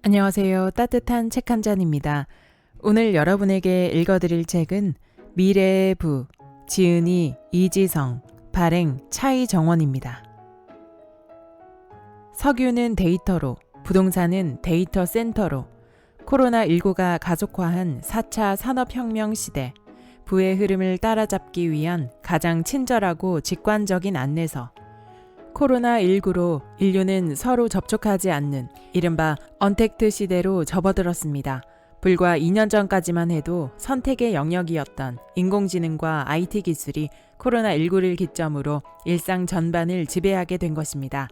안녕하세요. 따뜻한 책 한 잔입니다. 오늘 여러분에게 읽어드릴 책은 미래의 부, 지은이 이지성, 발행 차이정원입니다. 석유는 데이터로, 부동산은 데이터 센터로, 코로나19가 가속화한 4차 산업혁명 시대, 부의 흐름을 따라잡기 위한 가장 친절하고 직관적인 안내서, 코로나19로 인류는 서로 접촉하지 않는 이른바 언택트 시대로 접어들었습니다. 불과 2년 전까지만 해도 선택의 영역이었던 인공지능과 IT 기술이 코로나19를 기점으로 일상 전반을 지배하게 된 것입니다.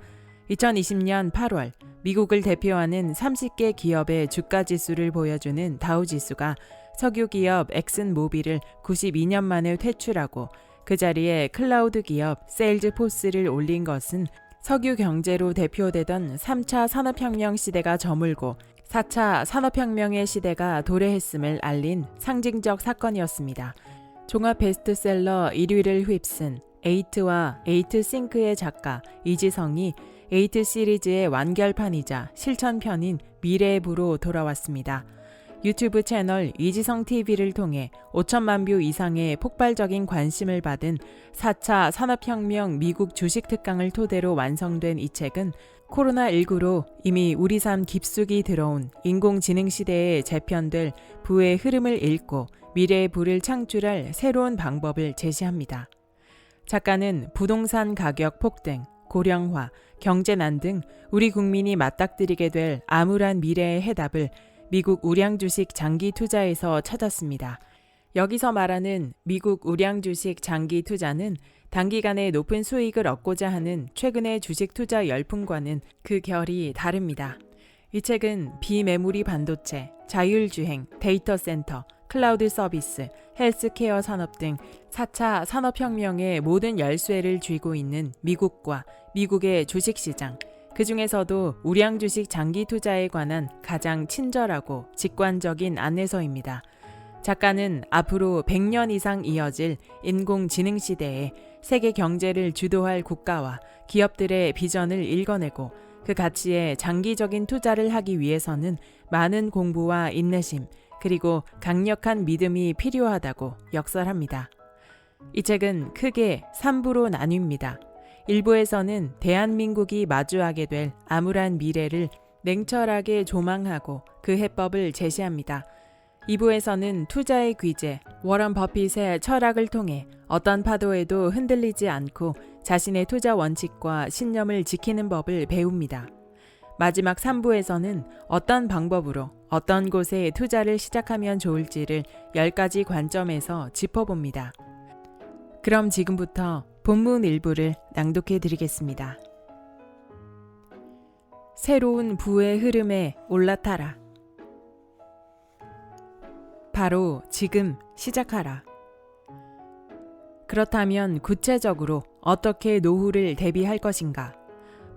2020년 8월 미국을 대표하는 30개 기업의 주가 지수를 보여주는 다우지수가 석유 기업 엑슨모빌을 92년 만에 퇴출하고 그 자리에 클라우드 기업 세일즈포스를 올린 것은 석유 경제로 대표되던 3차 산업혁명 시대가 저물고 4차 산업혁명의 시대가 도래했음을 알린 상징적 사건이었습니다. 종합 베스트셀러 1위를 휩쓴 에이트와 에이트싱크의 작가 이지성이 에이트 시리즈의 완결판이자 실천편인 미래의 부로 돌아왔습니다. 유튜브 채널 이지성 TV를 통해 5천만 뷰 이상의 폭발적인 관심을 받은 4차 산업혁명 미국 주식 특강을 토대로 완성된 이 책은 코로나19로 이미 우리 삶 깊숙이 들어온 인공지능 시대에 재편될 부의 흐름을 읽고 미래의 부를 창출할 새로운 방법을 제시합니다. 작가는 부동산 가격 폭등, 고령화, 경제난 등 우리 국민이 맞닥뜨리게 될 암울한 미래의 해답을 미국 우량주식 장기 투자에서 찾았습니다. 여기서 말하는 미국 우량주식 장기 투자는 단기간에 높은 수익을 얻고자 하는 최근의 주식 투자 열풍과는 그 결이 다릅니다. 이 책은 비메모리 반도체, 자율주행, 데이터 센터, 클라우드 서비스, 헬스케어 산업 등 4차 산업혁명의 모든 열쇠를 쥐고 있는 미국과 미국의 주식시장, 그 중에서도 우량주식 장기 투자에 관한 가장 친절하고 직관적인 안내서입니다. 작가는 앞으로 100년 이상 이어질 인공지능 시대에 세계 경제를 주도할 국가와 기업들의 비전을 읽어내고 그 가치에 장기적인 투자를 하기 위해서는 많은 공부와 인내심, 그리고 강력한 믿음이 필요하다고 역설합니다. 이 책은 크게 3부로 나뉩니다. 1부에서는 대한민국이 마주하게 될 암울한 미래를 냉철하게 조망하고 그 해법을 제시합니다. 2부에서는 투자의 귀재, 워런 버핏의 철학을 통해 어떤 파도에도 흔들리지 않고 자신의 투자 원칙과 신념을 지키는 법을 배웁니다. 마지막 3부에서는 어떤 방법으로 어떤 곳에 투자를 시작하면 좋을지를 10가지 관점에서 짚어봅니다. 그럼 지금부터 본문 일부를 낭독해 드리겠습니다. 새로운 부의 흐름에 올라타라. 바로 지금 시작하라. 그렇다면 구체적으로 어떻게 노후를 대비할 것인가?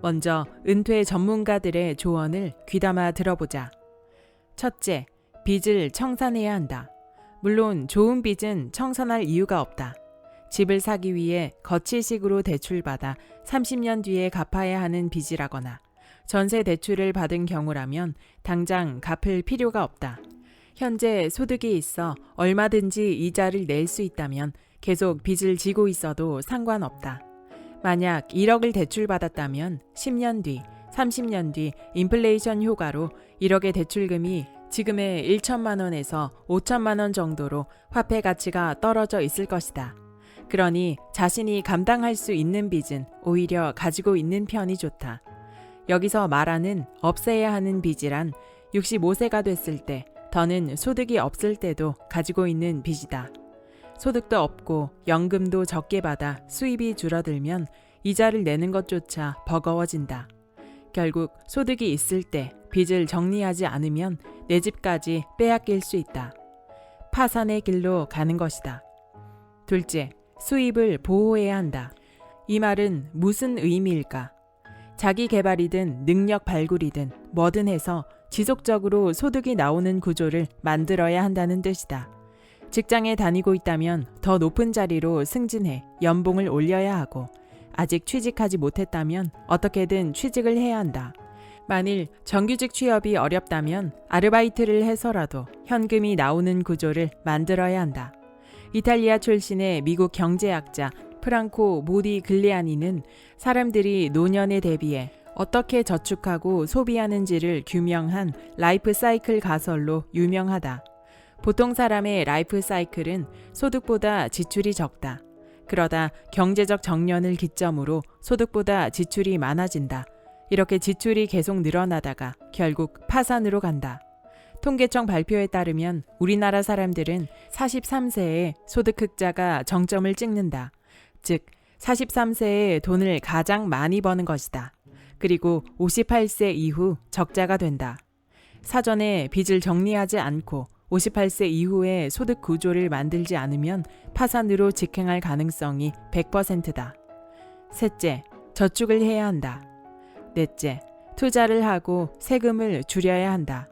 먼저 은퇴 전문가들의 조언을 귀담아 들어보자. 첫째, 빚을 청산해야 한다. 물론 좋은 빚은 청산할 이유가 없다. 집을 사기 위해 거치식으로 대출받아 30년 뒤에 갚아야 하는 빚이라거나 전세 대출을 받은 경우라면 당장 갚을 필요가 없다. 현재 소득이 있어 얼마든지 이자를 낼 수 있다면 계속 빚을 지고 있어도 상관없다. 만약 1억을 대출받았다면 10년 뒤, 30년 뒤 인플레이션 효과로 1억의 대출금이 지금의 1천만 원에서 5천만 원 정도로 화폐 가치가 떨어져 있을 것이다. 그러니 자신이 감당할 수 있는 빚은 오히려 가지고 있는 편이 좋다. 여기서 말하는 없애야 하는 빚이란 65세가 됐을 때 더는 소득이 없을 때도 가지고 있는 빚이다. 소득도 없고 연금도 적게 받아 수입이 줄어들면 이자를 내는 것조차 버거워진다. 결국 소득이 있을 때 빚을 정리하지 않으면 내 집까지 빼앗길 수 있다. 파산의 길로 가는 것이다. 둘째, 수입을 보호해야 한다. 이 말은 무슨 의미일까? 자기 개발이든 능력 발굴이든 뭐든 해서 지속적으로 소득이 나오는 구조를 만들어야 한다는 뜻이다. 직장에 다니고 있다면 더 높은 자리로 승진해 연봉을 올려야 하고 아직 취직하지 못했다면 어떻게든 취직을 해야 한다. 만일 정규직 취업이 어렵다면 아르바이트를 해서라도 현금이 나오는 구조를 만들어야 한다. 이탈리아 출신의 미국 경제학자 프랑코 모디글리아니는 사람들이 노년에 대비해 어떻게 저축하고 소비하는지를 규명한 라이프 사이클 가설로 유명하다. 보통 사람의 라이프 사이클은 소득보다 지출이 적다. 그러다 경제적 정년을 기점으로 소득보다 지출이 많아진다. 이렇게 지출이 계속 늘어나다가 결국 파산으로 간다. 통계청 발표에 따르면 우리나라 사람들은 43세에 소득 흑자가 정점을 찍는다. 즉, 43세에 돈을 가장 많이 버는 것이다. 그리고 58세 이후 적자가 된다. 사전에 빚을 정리하지 않고 58세 이후에 소득 구조를 만들지 않으면 파산으로 직행할 가능성이 100%다. 셋째, 저축을 해야 한다. 넷째, 투자를 하고 세금을 줄여야 한다.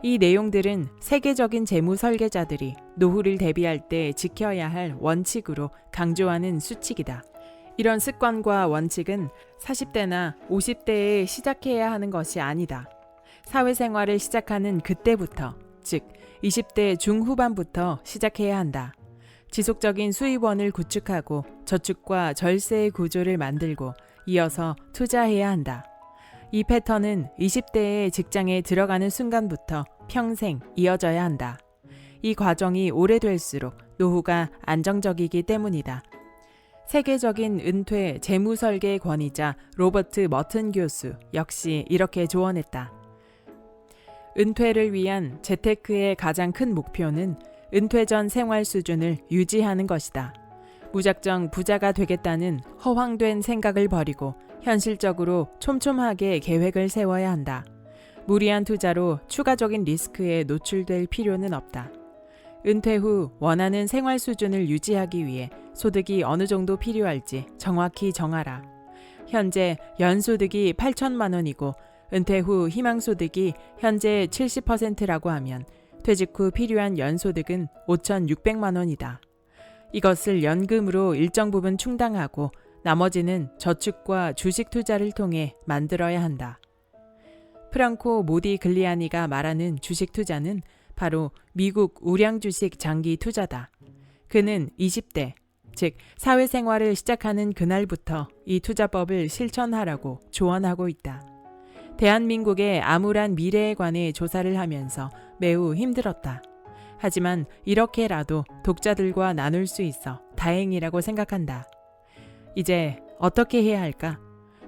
이 내용들은 세계적인 재무 설계자들이 노후를 대비할 때 지켜야 할 원칙으로 강조하는 수칙이다. 이런 습관과 원칙은 40대나 50대에 시작해야 하는 것이 아니다. 사회생활을 시작하는 그때부터, 즉 20대 중후반부터 시작해야 한다. 지속적인 수입원을 구축하고 저축과 절세의 구조를 만들고 이어서 투자해야 한다. 이 패턴은 20대의 직장에 들어가는 순간부터 평생 이어져야 한다. 이 과정이 오래될수록 노후가 안정적이기 때문이다. 세계적인 은퇴 재무설계 권위자 로버트 머튼 교수 역시 이렇게 조언했다. 은퇴를 위한 재테크의 가장 큰 목표는 은퇴 전 생활 수준을 유지하는 것이다. 무작정 부자가 되겠다는 허황된 생각을 버리고 현실적으로 촘촘하게 계획을 세워야 한다. 무리한 투자로 추가적인 리스크에 노출될 필요는 없다. 은퇴 후 원하는 생활 수준을 유지하기 위해 소득이 어느 정도 필요할지 정확히 정하라. 현재 연소득이 8천만 원이고 은퇴 후 희망소득이 현재 70%라고 하면 퇴직 후 필요한 연소득은 5,600만 원이다. 이것을 연금으로 일정 부분 충당하고 나머지는 저축과 주식 투자를 통해 만들어야 한다. 프랑코 모디글리아니가 말하는 주식 투자는 바로 미국 우량 주식 장기 투자다. 그는 20대, 즉 사회생활을 시작하는 그날부터 이 투자법을 실천하라고 조언하고 있다. 대한민국의 암울한 미래에 관해 조사를 하면서 매우 힘들었다. 하지만 이렇게라도 독자들과 나눌 수 있어 다행이라고 생각한다. 이제 어떻게 해야 할까?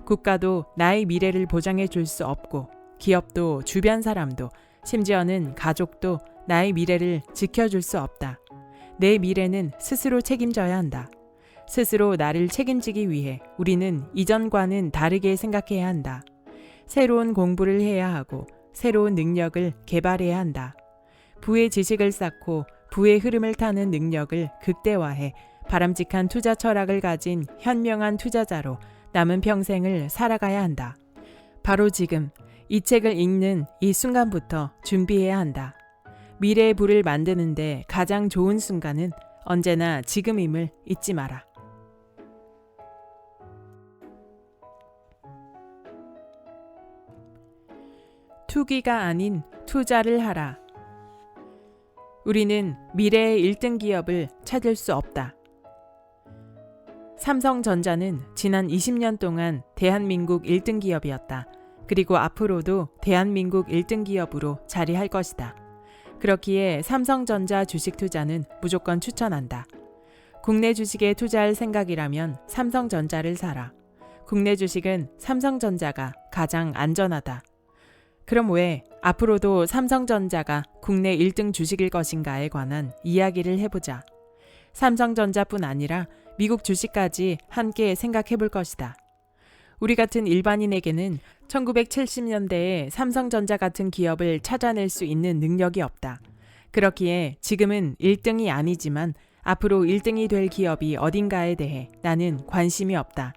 국가도 나의 미래를 보장해 줄 수 없고 기업도 주변 사람도 심지어는 가족도 나의 미래를 지켜줄 수 없다. 내 미래는 스스로 책임져야 한다. 스스로 나를 책임지기 위해 우리는 이전과는 다르게 생각해야 한다. 새로운 공부를 해야 하고 새로운 능력을 개발해야 한다. 부의 지식을 쌓고 부의 흐름을 타는 능력을 극대화해 바람직한 투자 철학을 가진 현명한 투자자로 남은 평생을 살아가야 한다. 바로 지금 이 책을 읽는 이 순간부터 준비해야 한다. 미래의 부를 만드는데 가장 좋은 순간은 언제나 지금임을 잊지 마라. 투기가 아닌 투자를 하라. 우리는 미래의 1등 기업을 찾을 수 없다. 삼성전자는 지난 20년 동안 대한민국 1등 기업이었다. 그리고 앞으로도 대한민국 1등 기업으로 자리할 것이다. 그렇기에 삼성전자 주식 투자는 무조건 추천한다. 국내 주식에 투자할 생각이라면 삼성전자를 사라. 국내 주식은 삼성전자가 가장 안전하다. 그럼 왜 앞으로도 삼성전자가 국내 1등 주식일 것인가에 관한 이야기를 해보자. 삼성전자뿐 아니라 미국 주식까지 함께 생각해 볼 것이다. 우리 같은 일반인에게는 1970년대에 삼성전자 같은 기업을 찾아낼 수 있는 능력이 없다. 그렇기에 지금은 1등이 아니지만 앞으로 1등이 될 기업이 어딘가에 대해 나는 관심이 없다.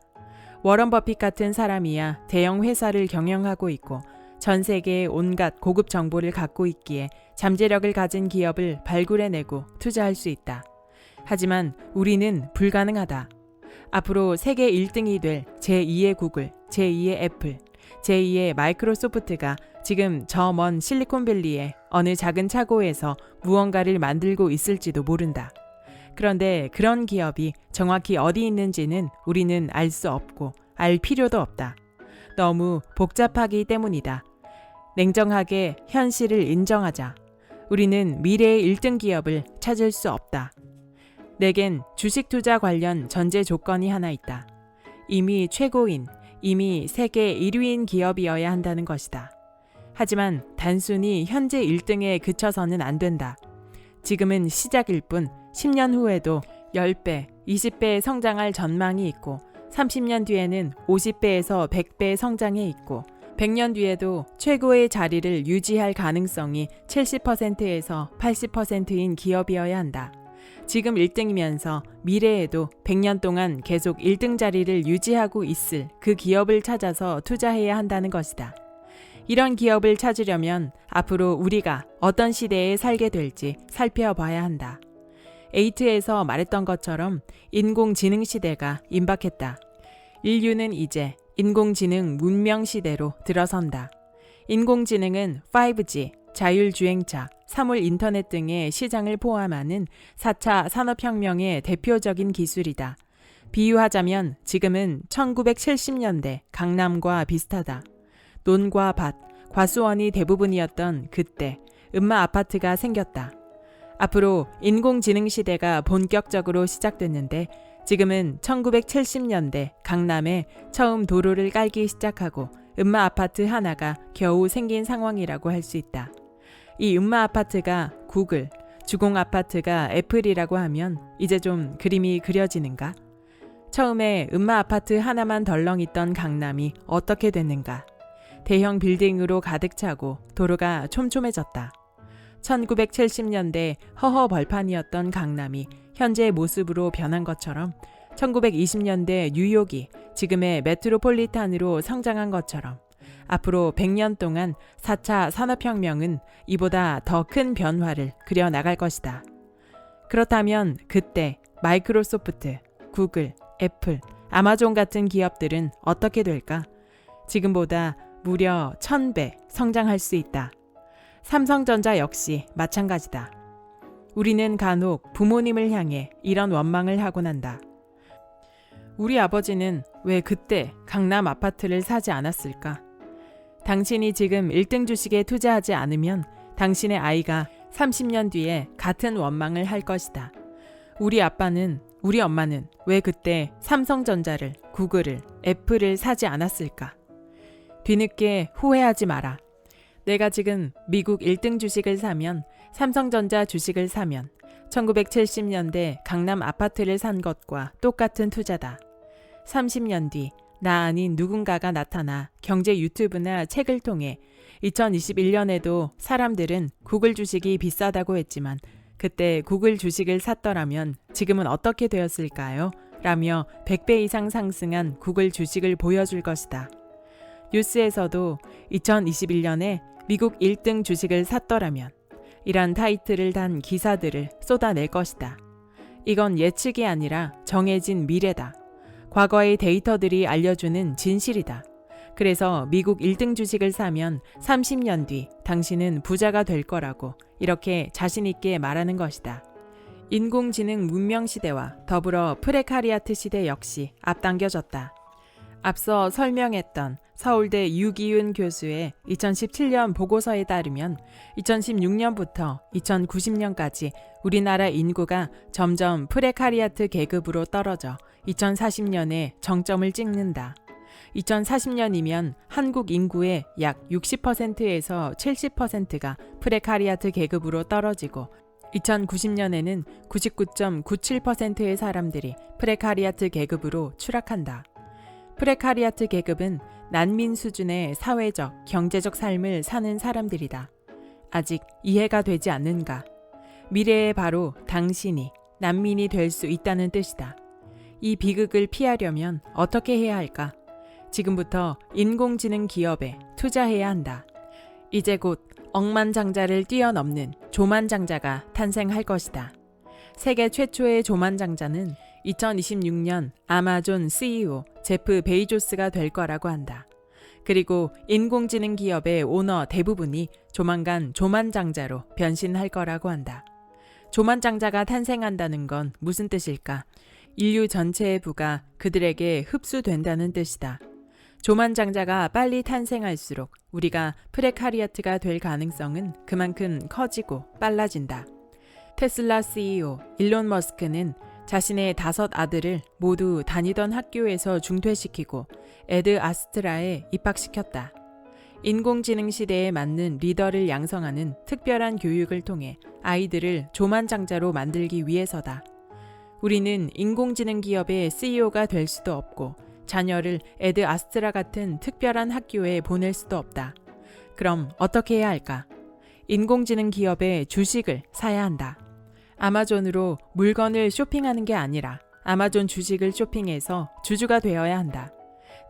워런 버핏 같은 사람이야 대형 회사를 경영하고 있고 전 세계의 온갖 고급 정보를 갖고 있기에 잠재력을 가진 기업을 발굴해내고 투자할 수 있다. 하지만 우리는 불가능하다. 앞으로 세계 1등이 될 제2의 구글, 제2의 애플, 제2의 마이크로소프트가 지금 저 먼 실리콘밸리의 어느 작은 차고에서 무언가를 만들고 있을지도 모른다. 그런데 그런 기업이 정확히 어디 있는지는 우리는 알 수 없고 알 필요도 없다. 너무 복잡하기 때문이다. 냉정하게 현실을 인정하자. 우리는 미래의 1등 기업을 찾을 수 없다. 내겐 주식 투자 관련 전제 조건이 하나 있다. 이미 최고인, 이미 세계 1위인 기업이어야 한다는 것이다. 하지만 단순히 현재 1등에 그쳐서는 안 된다. 지금은 시작일 뿐 10년 후에도 10배, 20배의 성장할 전망이 있고 30년 뒤에는 50배에서 100배의 성장해 있고 100년 뒤에도 최고의 자리를 유지할 가능성이 70%에서 80%인 기업이어야 한다. 지금 1등이면서 미래에도 100년 동안 계속 1등 자리를 유지하고 있을 그 기업을 찾아서 투자해야 한다는 것이다. 이런 기업을 찾으려면 앞으로 우리가 어떤 시대에 살게 될지 살펴봐야 한다. 에이트에서 말했던 것처럼 인공지능 시대가 임박했다. 인류는 이제 인공지능 문명 시대로 들어선다. 인공지능은 5G, 자율주행차, 사물 인터넷 등의 시장을 포함하는 4차 산업혁명의 대표적인 기술이다. 비유하자면 지금은 1970년대 강남과 비슷하다. 논과 밭, 과수원이 대부분이었던 그때 음마 아파트가 생겼다. 앞으로 인공지능 시대가 본격적으로 시작됐는데 지금은 1970년대 강남에 처음 도로를 깔기 시작하고 음마 아파트 하나가 겨우 생긴 상황이라고 할 수 있다. 이 음마 아파트가 구글, 주공 아파트가 애플이라고 하면 이제 좀 그림이 그려지는가? 처음에 음마 아파트 하나만 덜렁 있던 강남이 어떻게 됐는가? 대형 빌딩으로 가득 차고 도로가 촘촘해졌다. 1970년대 허허벌판이었던 강남이 현재의 모습으로 변한 것처럼 1920년대 뉴욕이 지금의 메트로폴리탄으로 성장한 것처럼 앞으로 100년 동안 4차 산업혁명은 이보다 더 큰 변화를 그려나갈 것이다. 그렇다면 그때 마이크로소프트, 구글, 애플, 아마존 같은 기업들은 어떻게 될까? 지금보다 무려 1000배 성장할 수 있다. 삼성전자 역시 마찬가지다. 우리는 간혹 부모님을 향해 이런 원망을 하곤 한다. 우리 아버지는 왜 그때 강남 아파트를 사지 않았을까? 당신이 지금 1등 주식에 투자하지 않으면 당신의 아이가 30년 뒤에 같은 원망을 할 것이다. 우리 아빠는, 우리 엄마는 왜 그때 삼성전자를, 구글을, 애플을 사지 않았을까? 뒤늦게 후회하지 마라. 내가 지금 미국 1등 주식을 사면, 삼성전자 주식을 사면 1970년대 강남 아파트를 산 것과 똑같은 투자다. 30년 뒤 나 아닌 누군가가 나타나 경제 유튜브나 책을 통해 2021년에도 사람들은 구글 주식이 비싸다고 했지만 그때 구글 주식을 샀더라면 지금은 어떻게 되었을까요? 라며 100배 이상 상승한 구글 주식을 보여줄 것이다. 뉴스에서도 2021년에 미국 1등 주식을 샀더라면 이란 타이틀을 단 기사들을 쏟아낼 것이다. 이건 예측이 아니라 정해진 미래다. 과거의 데이터들이 알려주는 진실이다. 그래서 미국 1등 주식을 사면 30년 뒤 당신은 부자가 될 거라고 이렇게 자신 있게 말하는 것이다. 인공지능 문명 시대와 더불어 프레카리아트 시대 역시 앞당겨졌다. 앞서 설명했던 서울대 유기윤 교수의 2017년 보고서에 따르면 2016년부터 2090년까지 우리나라 인구가 점점 프레카리아트 계급으로 떨어져 2040년에 정점을 찍는다. 2040년이면 한국 인구의 약 60%에서 70%가 프레카리아트 계급으로 떨어지고 2090년에는 99.97%의 사람들이 프레카리아트 계급으로 추락한다. 프레카리아트 계급은 난민 수준의 사회적, 경제적 삶을 사는 사람들이다. 아직 이해가 되지 않는가? 미래에 바로 당신이 난민이 될 수 있다는 뜻이다. 이 비극을 피하려면 어떻게 해야 할까? 지금부터 인공지능 기업에 투자해야 한다. 이제 곧 억만장자를 뛰어넘는 조만장자가 탄생할 것이다. 세계 최초의 조만장자는 2026년 아마존 CEO 제프 베이조스가 될 거라고 한다. 그리고 인공지능 기업의 오너 대부분이 조만간 조만장자로 변신할 거라고 한다. 조만장자가 탄생한다는 건 무슨 뜻일까? 인류 전체의 부가 그들에게 흡수된다는 뜻이다. 조만장자가 빨리 탄생할수록 우리가 프레카리아트가 될 가능성은 그만큼 커지고 빨라진다. 테슬라 CEO 일론 머스크는 자신의 5 아들을 모두 다니던 학교에서 중퇴시키고 에드 아스트라에 입학시켰다. 인공지능 시대에 맞는 리더를 양성하는 특별한 교육을 통해 아이들을 조만장자로 만들기 위해서다. 우리는 인공지능 기업의 CEO가 될 수도 없고 자녀를 에드 아스트라 같은 특별한 학교에 보낼 수도 없다. 그럼 어떻게 해야 할까? 인공지능 기업의 주식을 사야 한다. 아마존으로 물건을 쇼핑하는 게 아니라 아마존 주식을 쇼핑해서 주주가 되어야 한다.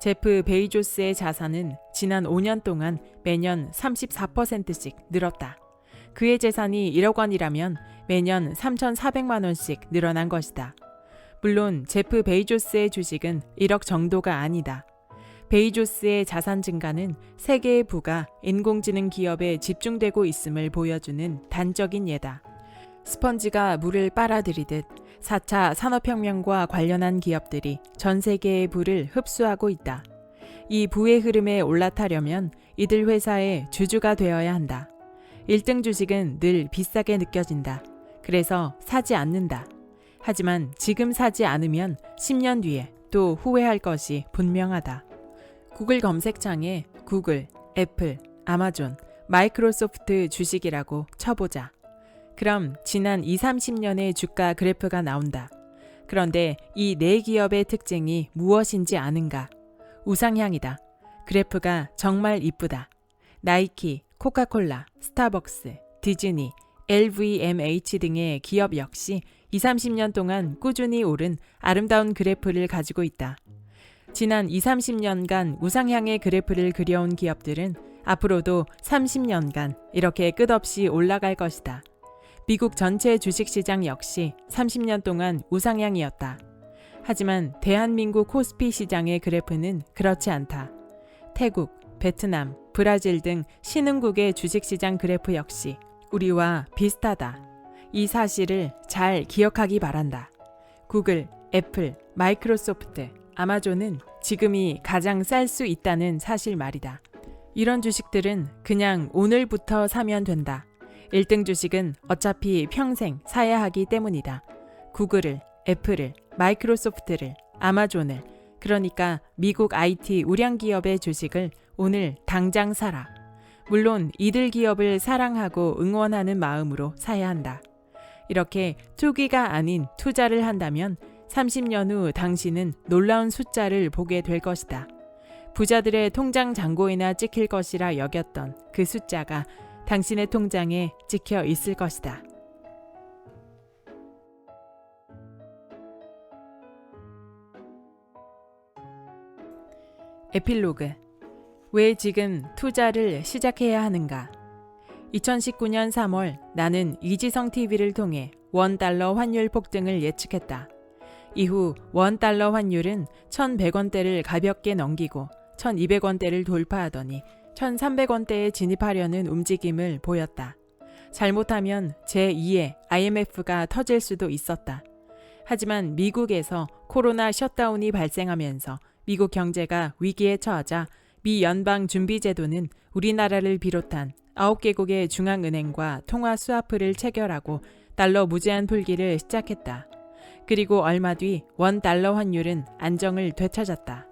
제프 베이조스의 자산은 지난 5년 동안 매년 34%씩 늘었다. 그의 재산이 1억 원이라면 매년 3,400만 원씩 늘어난 것이다. 물론 제프 베이조스의 주식은 1억 정도가 아니다. 베이조스의 자산 증가는 세계의 부가 인공지능 기업에 집중되고 있음을 보여주는 단적인 예다. 스펀지가 물을 빨아들이듯 4차 산업혁명과 관련한 기업들이 전 세계의 부를 흡수하고 있다. 이 부의 흐름에 올라타려면 이들 회사의 주주가 되어야 한다. 1등 주식은 늘 비싸게 느껴진다. 그래서 사지 않는다. 하지만 지금 사지 않으면 10년 뒤에 또 후회할 것이 분명하다. 구글 검색창에 구글, 애플, 아마존, 마이크로소프트 주식이라고 쳐보자. 그럼 지난 20-30년의 주가 그래프가 나온다. 그런데 이 4기업의 특징이 무엇인지 아는가? 우상향이다. 그래프가 정말 이쁘다. 나이키, 코카콜라, 스타벅스, 디즈니, LVMH 등의 기업 역시 20-30년 동안 꾸준히 오른 아름다운 그래프를 가지고 있다. 지난 20-30년간 우상향의 그래프를 그려온 기업들은 앞으로도 30년간 이렇게 끝없이 올라갈 것이다. 미국 전체 주식시장 역시 30년 동안 우상향이었다. 하지만 대한민국 코스피 시장의 그래프는 그렇지 않다. 태국, 베트남, 브라질 등 신흥국의 주식시장 그래프 역시 우리와 비슷하다. 이 사실을 잘 기억하기 바란다. 구글, 애플, 마이크로소프트, 아마존은 지금이 가장 쌀 수 있다는 사실 말이다. 이런 주식들은 그냥 오늘부터 사면 된다. 1등 주식은 어차피 평생 사야 하기 때문이다. 구글을, 애플을, 마이크로소프트를, 아마존을, 그러니까 미국 IT 우량 기업의 주식을 오늘 당장 사라. 물론 이들 기업을 사랑하고 응원하는 마음으로 사야 한다. 이렇게 투기가 아닌 투자를 한다면 30년 후 당신은 놀라운 숫자를 보게 될 것이다. 부자들의 통장 잔고에나 찍힐 것이라 여겼던 그 숫자가 당신의 통장에 찍혀 있을 것이다. 에필로그. 왜 지금 투자를 시작해야 하는가? 2019년 3월 나는 이지성 TV를 통해 $1 환율 폭등을 예측했다. 이후 $1 환율은 1,100원대를 가볍게 넘기고 1,200원대를 돌파하더니 1,300원대에 진입하려는 움직임을 보였다. 잘못하면 제2의 IMF가 터질 수도 있었다. 하지만 미국에서 코로나 셧다운이 발생하면서 미국 경제가 위기에 처하자 미 연방준비제도는 우리나라를 비롯한 9개국의 중앙은행과 통화 스와프를 체결하고 달러 무제한 풀기를 시작했다. 그리고 얼마 뒤 $1 환율은 안정을 되찾았다.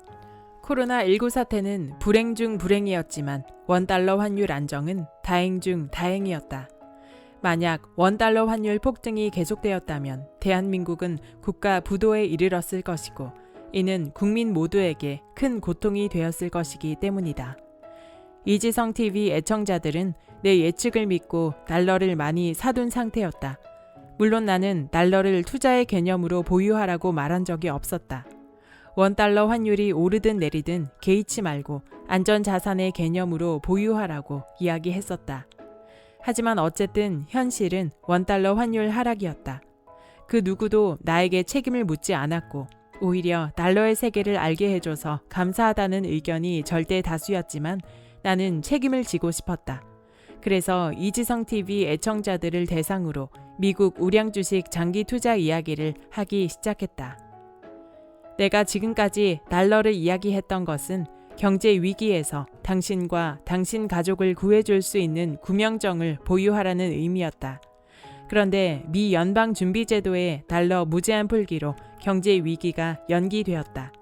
코로나19 사태는 불행 중 불행이었지만 $1 환율 안정은 다행 중 다행이었다. 만약 $1 환율 폭등이 계속되었다면 대한민국은 국가 부도에 이르렀을 것이고 이는 국민 모두에게 큰 고통이 되었을 것이기 때문이다. 이지성 TV 애청자들은 내 예측을 믿고 달러를 많이 사둔 상태였다. 물론 나는 달러를 투자의 개념으로 보유하라고 말한 적이 없었다. $1 환율이 오르든 내리든 개의치 말고 안전자산의 개념으로 보유하라고 이야기했었다. 하지만 어쨌든 현실은 $1 환율 하락이었다. 그 누구도 나에게 책임을 묻지 않았고 오히려 달러의 세계를 알게 해줘서 감사하다는 의견이 절대 다수였지만 나는 책임을 지고 싶었다. 그래서 이지성 TV 애청자들을 대상으로 미국 우량 주식 장기 투자 이야기를 하기 시작했다. 내가 지금까지 달러를 이야기했던 것은 경제 위기에서 당신과 당신 가족을 구해줄 수 있는 구명정을 보유하라는 의미였다. 그런데 미 연방준비제도의 달러 무제한 풀기로 경제 위기가 연기되었다.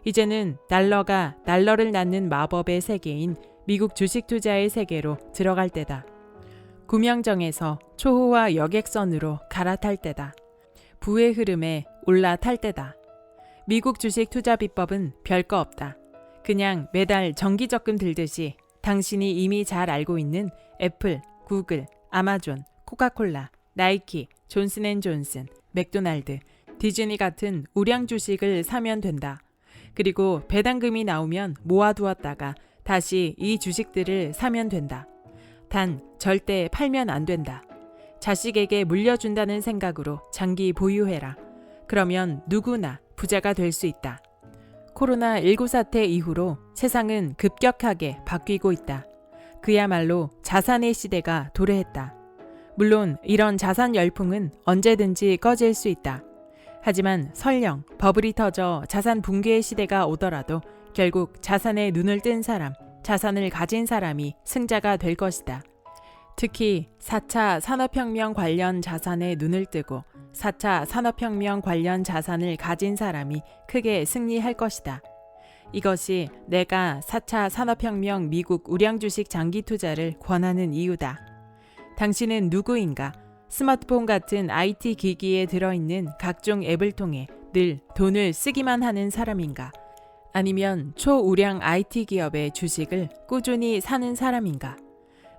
이제는 달러가 달러를 낳는 마법의 세계인 미국 주식 투자의 세계로 들어갈 때다. 구명정에서 초호화 여객선으로 갈아탈 때다. 부의 흐름에 올라탈 때다. 미국 주식 투자 비법은 별거 없다. 그냥 매달 정기적금 들듯이 당신이 이미 잘 알고 있는 애플, 구글, 아마존, 코카콜라, 나이키, 존슨앤존슨, 맥도날드, 디즈니 같은 우량 주식을 사면 된다. 그리고 배당금이 나오면 모아두었다가 다시 이 주식들을 사면 된다. 단 절대 팔면 안 된다. 자식에게 물려준다는 생각으로 장기 보유해라. 그러면 누구나 부자가 될 수 있다. 코로나19 사태 이후로 세상은 급격하게 바뀌고 있다. 그야말로 자산의 시대가 도래했다. 물론 이런 자산 열풍은 언제든지 꺼질 수 있다. 하지만 설령 버블이 터져 자산 붕괴의 시대가 오더라도 결국 자산에 눈을 뜬 사람, 자산을 가진 사람이 승자가 될 것이다. 특히 4차 산업혁명 관련 자산에 눈을 뜨고 4차 산업혁명 관련 자산을 가진 사람이 크게 승리할 것이다. 이것이 내가 4차 산업혁명 미국 우량주식 장기 투자를 권하는 이유다. 당신은 누구인가? 스마트폰 같은 IT 기기에 들어있는 각종 앱을 통해 늘 돈을 쓰기만 하는 사람인가? 아니면 초우량 IT 기업의 주식을 꾸준히 사는 사람인가?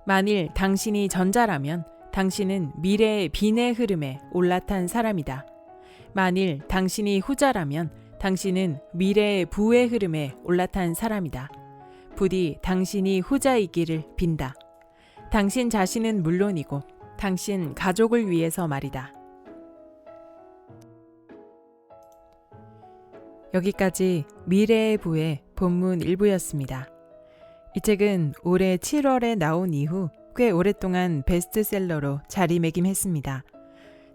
만일 당신이 전자라면 당신은 미래의 빈의 흐름에 올라탄 사람이다. 만일 당신이 후자라면 당신은 미래의 부의 흐름에 올라탄 사람이다. 부디 당신이 후자이기를 빈다. 당신 자신은 물론이고 당신 가족을 위해서 말이다. 여기까지 미래의 부의 본문 일부였습니다. 이 책은 올해 7월에 나온 이후 꽤 오랫동안 베스트셀러로 자리매김했습니다.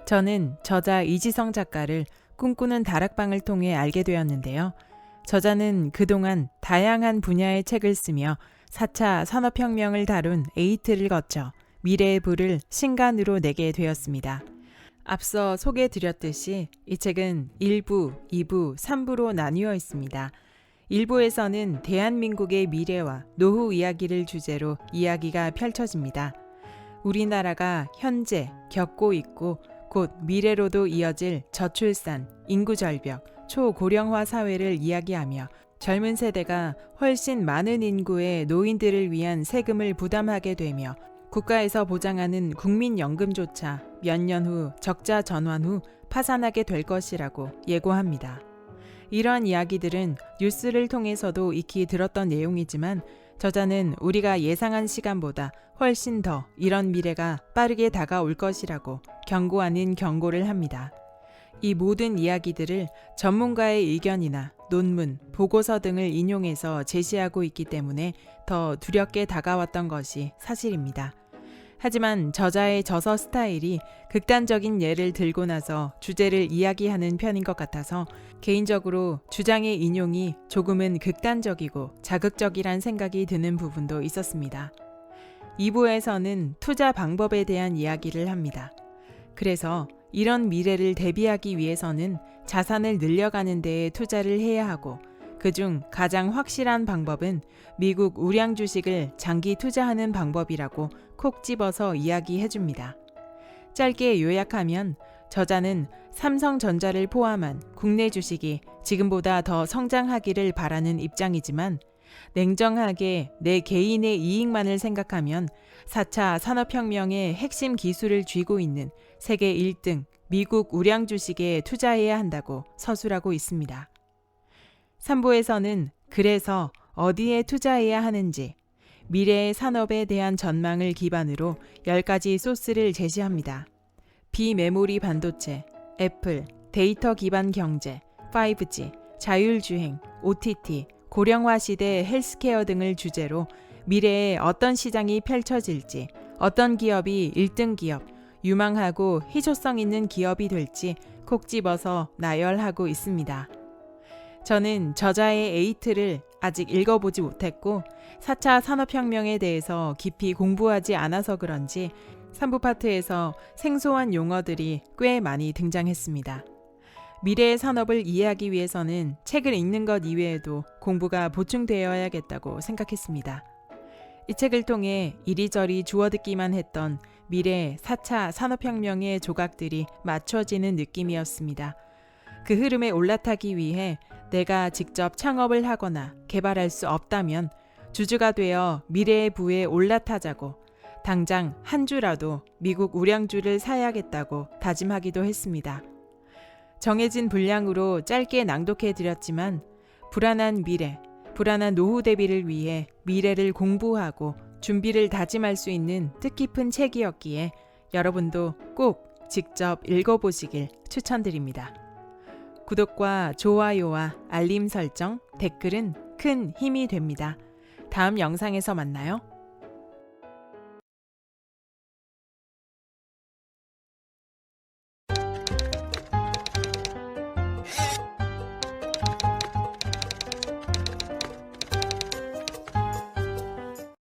저는 저자 이지성 작가를 꿈꾸는 다락방을 통해 알게 되었는데요. 저자는 그동안 다양한 분야의 책을 쓰며 4차 산업혁명을 다룬 에이트를 거쳐 미래의 부를 신간으로 내게 되었습니다. 앞서 소개드렸듯이 이 책은 1부, 2부, 3부로 나뉘어 있습니다. 1부에서는 대한민국의 미래와 노후 이야기를 주제로 이야기가 펼쳐집니다. 우리나라가 현재 겪고 있고 곧 미래로도 이어질 저출산, 인구절벽, 초고령화 사회를 이야기하며 젊은 세대가 훨씬 많은 인구의 노인들을 위한 세금을 부담하게 되며 국가에서 보장하는 국민연금조차 몇 년 후 적자 전환 후 파산하게 될 것이라고 예고합니다. 이러한 이야기들은 뉴스를 통해서도 익히 들었던 내용이지만 저자는 우리가 예상한 시간보다 훨씬 더 이런 미래가 빠르게 다가올 것이라고 경고하는 경고를 합니다. 이 모든 이야기들을 전문가의 의견이나 논문, 보고서 등을 인용해서 제시하고 있기 때문에 더 두렵게 다가왔던 것이 사실입니다. 하지만 저자의 저서 스타일이 극단적인 예를 들고 나서 주제를 이야기하는 편인 것 같아서 개인적으로 주장의 인용이 조금은 극단적이고 자극적이란 생각이 드는 부분도 있었습니다. 2부에서는 투자 방법에 대한 이야기를 합니다. 그래서 이런 미래를 대비하기 위해서는 자산을 늘려가는 데에 투자를 해야 하고 그중 가장 확실한 방법은 미국 우량 주식을 장기 투자하는 방법이라고 콕 집어서 이야기해줍니다. 짧게 요약하면 저자는 삼성전자를 포함한 국내 주식이 지금보다 더 성장하기를 바라는 입장이지만 냉정하게 내 개인의 이익만을 생각하면 4차 산업혁명의 핵심 기술을 쥐고 있는 세계 1등 미국 우량 주식에 투자해야 한다고 서술하고 있습니다. 3부에서는 그래서 어디에 투자해야 하는지 미래의 산업에 대한 전망을 기반으로 10가지 소스를 제시합니다. 비메모리 반도체, 애플, 데이터 기반 경제, 5G, 자율주행, OTT, 고령화 시대 헬스케어 등을 주제로 미래에 어떤 시장이 펼쳐질지, 어떤 기업이 1등 기업, 유망하고 희소성 있는 기업이 될지 콕 집어서 나열하고 있습니다. 저는 저자의 에이트를 아직 읽어보지 못했고 4차 산업혁명에 대해서 깊이 공부하지 않아서 그런지 3부 파트에서 생소한 용어들이 꽤 많이 등장했습니다. 미래의 산업을 이해하기 위해서는 책을 읽는 것 이외에도 공부가 보충되어야겠다고 생각했습니다. 이 책을 통해 이리저리 주워듣기만 했던 미래 4차 산업혁명의 조각들이 맞춰지는 느낌이었습니다. 그 흐름에 올라타기 위해 내가 직접 창업을 하거나 개발할 수 없다면 주주가 되어 미래의 부에 올라타자고 당장 한 주라도 미국 우량주를 사야겠다고 다짐하기도 했습니다. 정해진 분량으로 짧게 낭독해 드렸지만 불안한 미래, 불안한 노후 대비를 위해 미래를 공부하고 준비를 다짐할 수 있는 뜻깊은 책이었기에 여러분도 꼭 직접 읽어보시길 추천드립니다. 구독과 좋아요와 알림 설정, 댓글은 큰 힘이 됩니다. 다음 영상에서 만나요.